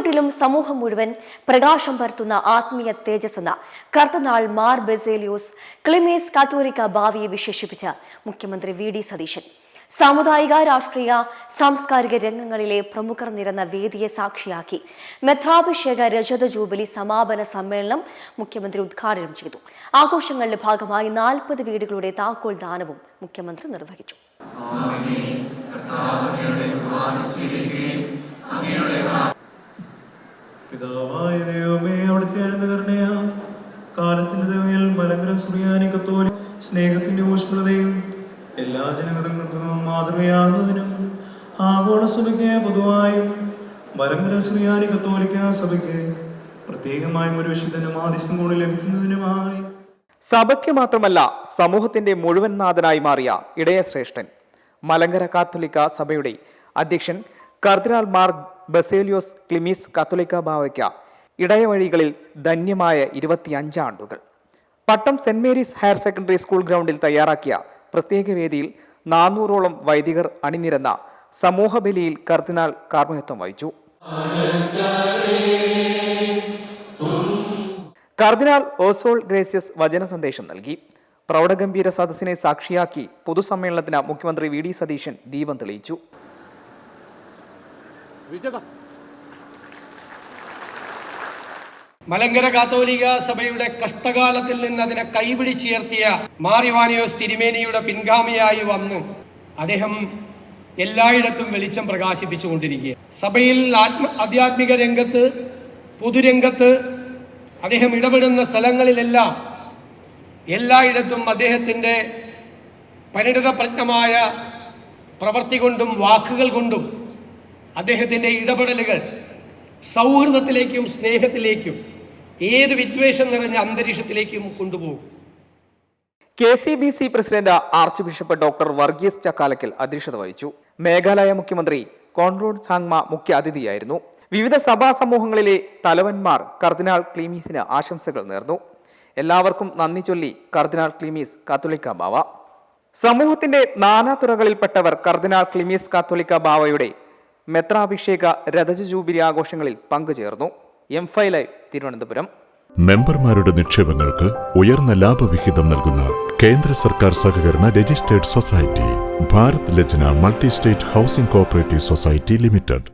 വീട്ടിലും സമൂഹം മുഴുവൻ പ്രകാശം പരത്തുന്ന ആത്മീയ തേജസ് എന്ന കർദിനാൾ മാർ ബസേലിയോസ് ക്ലിമീസ് കാത്തോലിക്ക ബാവയെ വിശേഷിപ്പിച്ച മുഖ്യമന്ത്രി വി ഡി സതീശൻ സാമുദായിക രാഷ്ട്രീയ സാംസ്കാരിക രംഗങ്ങളിലെ പ്രമുഖർ നിരന്ന വേദിയെ സാക്ഷിയാക്കി മെത്രാഭിഷേക രജത ജൂബിലി സമാപന സമ്മേളനം മുഖ്യമന്ത്രി ഉദ്ഘാടനം ചെയ്തു. ആഘോഷങ്ങളുടെ ഭാഗമായി 40 വീടുകളുടെ താക്കോൽ ദാനവും മുഖ്യമന്ത്രി നിർവഹിച്ചു. പിതാവായ ദൈവമേ, അവിടുത്തെ അനുകരണയാം കാലത്തിന്റെ ദൈവയിൽ മലങ്കര സുറിയാനി കത്തോലിക്ക സ്നേഹത്തിന്റെ ഊഷ്മളതയും എല്ലാ ജനങ്ങൾക്കും മാതൃകയാകുന്നതിനും ആഗോള സഭയ്ക്ക് പൊതുവായും മലങ്കര സുറിയാനി കത്തോലിക്ക സഭയ്ക്ക് പ്രത്യേകമായും ഒരു വിശുദ്ധനും ആദിസ്യം കൂടി ലഭിക്കുന്നതിനുമായി സഭയ്ക്ക് മാത്രമല്ല സമൂഹത്തിന്റെ മുഴുവൻ നാഥനായി മാറിയ ഇടയശ്രേഷ്ഠൻ മലങ്കര കാത്തോലിക്ക സഭയുടെ അധ്യക്ഷൻ കർദിനാൾ മാർ ബസേലിയോസ് ക്ലിമീസ് കാത്തോലിക്ക ബാവയ്ക്ക് ഇടയവഴികളിൽ ധന്യമായ 25 ആണ്ടുകൾ. Pattom Saint Mary's Higher Secondary School ഗ്രൗണ്ടിൽ തയ്യാറാക്കിയ പ്രത്യേക വേദിയിൽ 400ഓളം വൈദികർ അണിനിരന്ന സമൂഹബലിയിൽ കർദിനാൾ കാർമ്മികത്വം വഹിച്ചു. കർദിനാൾ ഓസോൾ ഗ്രേസ്യസ് വചന സന്ദേശം നൽകി. പ്രൗഢഗംഭീര സദസ്സിനെ സാക്ഷിയാക്കി പൊതുസമ്മേളനത്തിന് മുഖ്യമന്ത്രി വി ഡി സതീശൻ ദീപം തെളിയിച്ചു. മലങ്കര കാത്തോലിക സഭയുടെ കഷ്ടകാലത്തിൽ നിന്ന് അതിനെ കൈപിടിച്ചുയർത്തിയ മാർ ഇവാനിയോസ് തിരുമേനിയുടെ പിൻഗാമിയായി വന്ന് അദ്ദേഹം എല്ലായിടത്തും വെളിച്ചം പ്രകാശിപ്പിച്ചുകൊണ്ടിരിക്കുക. സഭയിൽ ആധ്യാത്മിക രംഗത്ത്, പൊതുരംഗത്ത് അദ്ദേഹം ഇടപെടുന്ന സ്ഥലങ്ങളിലെല്ലാം എല്ലായിടത്തും അദ്ദേഹത്തിൻ്റെ പരിണിതപ്രജ്ഞമായ പ്രവൃത്തി കൊണ്ടും വാക്കുകൾ കൊണ്ടും അദ്ദേഹത്തിൻ്റെ ഇടപെടലുകൾ സൗഹൃദത്തിലേക്കും സ്നേഹത്തിലേക്കും ഏത് വിദ്വേഷം നിറഞ്ഞ അന്തരീക്ഷത്തിലേക്കും കൊണ്ടുപോകും. KCBC president arch bishop doctor Varghese Chakkalakkal അധ്യക്ഷത വഹിച്ചു. മേഘാലയ മുഖ്യമന്ത്രി കോൺറാഡ് സാങ്മ മുഖ്യ അതിഥിയായിരുന്നു. വിവിധ സഭാ സമൂഹങ്ങളിലെ തലവന്മാർ കർദിനാൾ ക്ലീമീസിന് ആശംസകൾ നേർന്നു. എല്ലാവർക്കും നന്ദി ചൊല്ലി കർദിനാൾ ക്ലീമീസ് കാത്തോലിക്ക ബാവ. സമൂഹത്തിന്റെ നാനാതുറകളിൽപ്പെട്ടവർ കർദിനാൾ ക്ലീമീസ് കാത്തോലിക്ക ബാവയുടെ മെത്രാഭിഷേക രഥജ ജൂബിലി ആഘോഷങ്ങളിൽ പങ്കുചേർന്നു. M5 live Thiruvananthapuram. മെമ്പർമാരുടെ നിക്ഷേപങ്ങൾക്ക് ഉയർന്ന ലാഭവിഹിതം നൽകുന്ന കേന്ദ്ര സർക്കാർ സഹകരണ registered society Bharat Lajna multi state housing cooperative society limited.